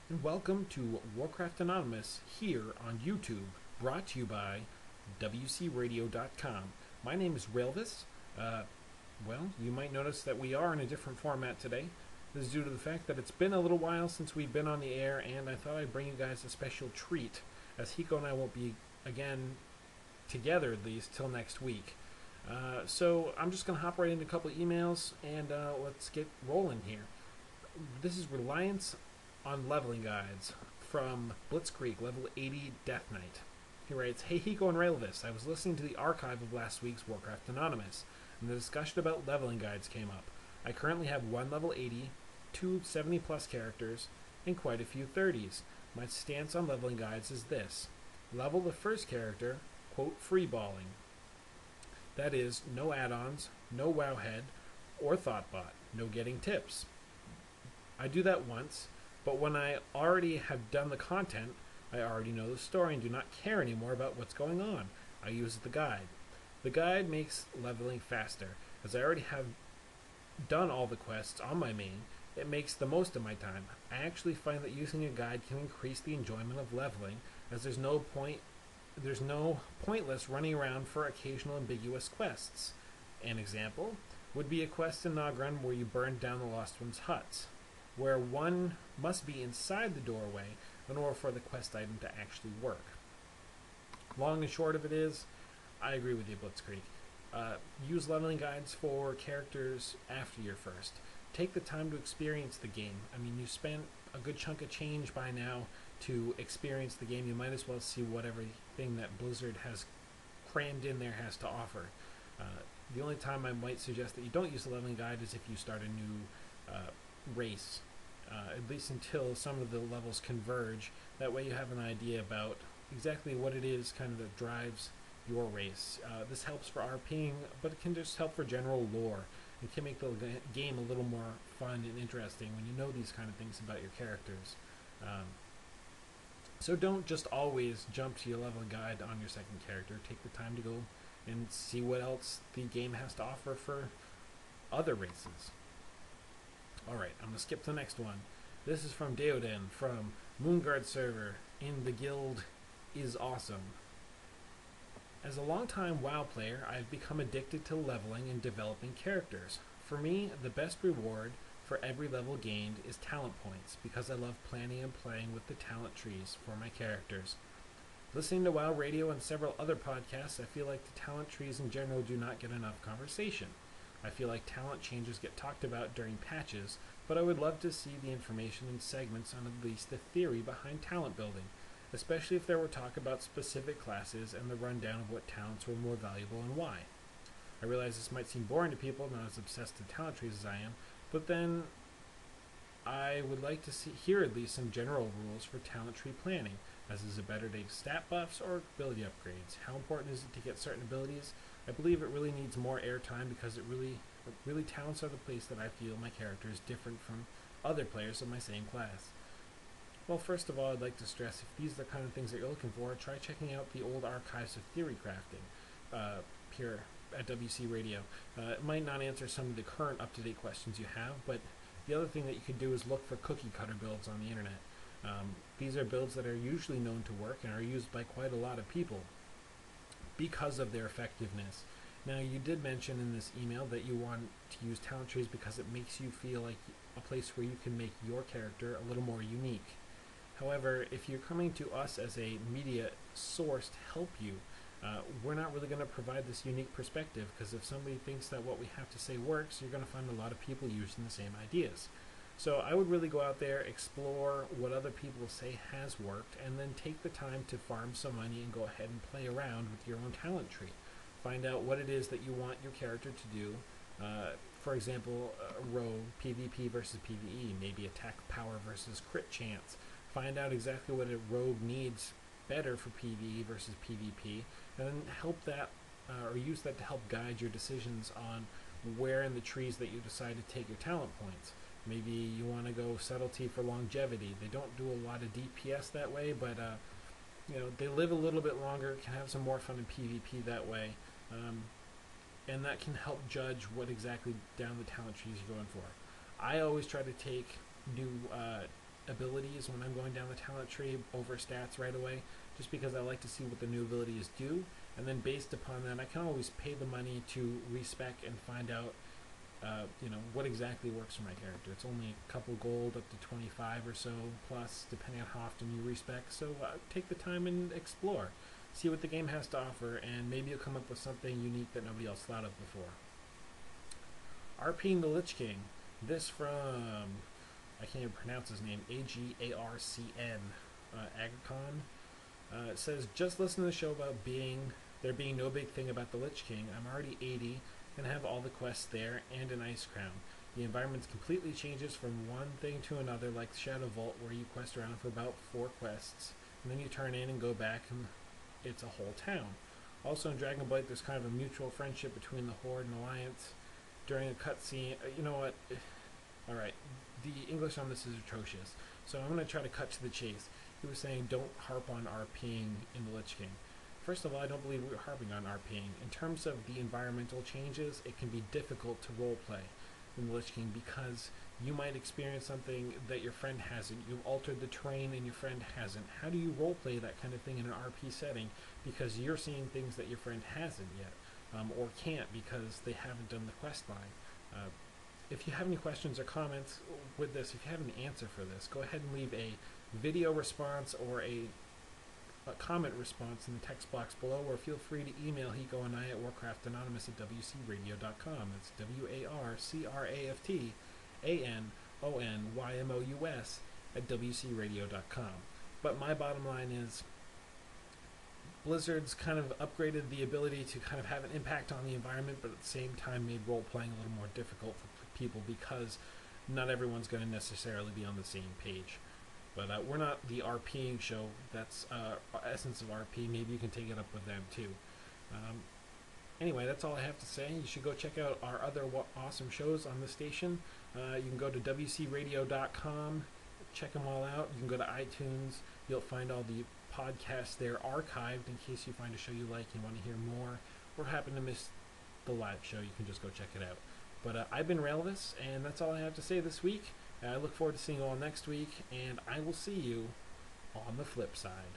and welcome to Warcraft Anonymous here on YouTube, brought to you by WCRadio.com. My name is Railvas. You might notice that we are in a different format today. This is due to the fact that it's been a little while since we've been on the air, and I thought I'd bring you guys a special treat, as Hiko and I won't be, again, together at least, till next week. So I'm just going to hop right into a couple of emails, and let's get rolling here. This is Reliance on Leveling Guides from Blitzkrieg, level 80 Death Knight. He writes, Hey Hiko and Railvis, I was listening to the archive of last week's Warcraft Anonymous, and the discussion about leveling guides came up. I currently have one level 80, two 70 plus characters, and quite a few 30s. My stance on leveling guides is this. Level the first character, quote, freeballing. That is, no add-ons, no wowhead, or thoughtbot, no getting tips. I do that once, but when I already have done the content, I already know the story and do not care anymore about what's going on. I use the guide. The guide makes leveling faster. As I already have done all the quests on my main, it makes the most of my time. I actually find that using a guide can increase the enjoyment of leveling, as there's no pointless running around for occasional ambiguous quests. An example would be a quest in Nogrun where you burn down the Lost One's huts, where one must be inside the doorway in order for the quest item to actually work. Long and short of it is, I agree with you, Blitzkrieg. Use leveling guides for characters after your first. Take the time to experience the game. I mean, you spent a good chunk of change by now to experience the game. You might as well see what everything that Blizzard has crammed in there has to offer. The only time I might suggest that you don't use the leveling guide is if you start a new race, at least until some of the levels converge. That way you have an idea about exactly what it is kind of that drives your race. This helps for RPing, but it can just help for general lore. It can make the game a little more fun and interesting when you know these kind of things about your characters. So don't just always jump to your level guide on your second character. Take the time to go and see what else the game has to offer for other races. Alright, I'm going to skip to the next one. This is from Deoden from Moonguard server in the guild is awesome. As a longtime WoW player, I've become addicted to leveling and developing characters. For me, the best reward for every level gained is talent points, because I love planning and playing with the talent trees for my characters. Listening to WoW Radio and several other podcasts, I feel like the talent trees in general do not get enough conversation. I feel like talent changes get talked about during patches, but I would love to see the information in segments on at least the theory behind talent building, especially if there were talk about specific classes and the rundown of what talents were more valuable and why. I realize this might seem boring to people not as obsessed with talent trees as I am, but then I would like to hear at least some general rules for talent tree planning, as is it better to take stat buffs or ability upgrades? How important is it to get certain abilities? I believe it really needs more airtime because it really talents are the place that I feel my character is different from other players of my same class. Well, first of all, I'd like to stress if these are the kind of things that you're looking for, try checking out the old archives of theory crafting here at WC Radio. It might not answer some of the current up-to-date questions you have, but the other thing that you could do is look for cookie cutter builds on the internet. These are builds that are usually known to work and are used by quite a lot of people because of their effectiveness. Now, you did mention in this email that you want to use talent trees because it makes you feel like a place where you can make your character a little more unique. However, if you're coming to us as a media source to help you, we're not really going to provide this unique perspective, because if somebody thinks that what we have to say works, you're going to find a lot of people using the same ideas. So I would really go out there, explore what other people say has worked, and then take the time to farm some money and go ahead and play around with your own talent tree. Find out what it is that you want your character to do. For example, rogue, PvP versus PvE, maybe attack power versus crit chance. Find out exactly what a rogue needs better for PvE versus PvP, and then help that, or use that to help guide your decisions on where in the trees that you decide to take your talent points. Maybe you want to go subtlety for longevity. They don't do a lot of DPS that way, but they live a little bit longer, can have some more fun in PvP that way, and that can help judge what exactly down the talent trees you're going for. I always try to take new abilities when I'm going down the talent tree over stats right away, just because I like to see what the new abilities do, and then based upon that, I can always pay the money to respec and find out, what exactly works for my character. It's only a couple gold, up to 25 or so, plus, depending on how often you respec. So take the time and explore. See what the game has to offer, and maybe you'll come up with something unique that nobody else thought of before. RPing the Lich King. This from, I can't even pronounce his name, Agarcn, Agricon. It says, just listen to the show about there being no big thing about the Lich King. I'm already 80 and have all the quests there and an ice crown. The environment completely changes from one thing to another, like Shadow Vault, where you quest around for about 4 quests, and then you turn in and go back, and it's a whole town. Also in Dragon Blight, there's kind of a mutual friendship between the Horde and Alliance. During a cutscene, you know what? Alright, the English on this is atrocious, so I'm going to try to cut to the chase. He was saying, don't harp on RPing in the Lich King. First of all, I don't believe we're harping on RPing. In terms of the environmental changes, it can be difficult to roleplay in the Lich King because you might experience something that your friend hasn't. You've altered the terrain and your friend hasn't. How do you roleplay that kind of thing in an RP setting because you're seeing things that your friend hasn't yet, or can't because they haven't done the quest line? If you have any questions or comments with this, if you have an answer for this, go ahead and leave a video response or a comment response in the text box below, or feel free to email Hiko and I at warcraftanonymous@wcradio.com. That's WARCRAFTANONYMOUS at wcradio.com. But my bottom line is, Blizzard's kind of upgraded the ability to kind of have an impact on the environment, but at the same time made role-playing a little more difficult for people because not everyone's going to necessarily be on the same page. But we're not the RPing show. That's essence of RP. Maybe you can take it up with them too. Anyway, that's all I have to say. You should go check out our other awesome shows on the station. You can go to wcradio.com, check them all out. You can go to iTunes. You'll find all the podcasts there archived in case you find a show you like and want to hear more, or happen to miss the live show. You can just go check it out. But I've been Railvas, and that's all I have to say this week. I look forward to seeing you all next week, and I will see you on the flip side.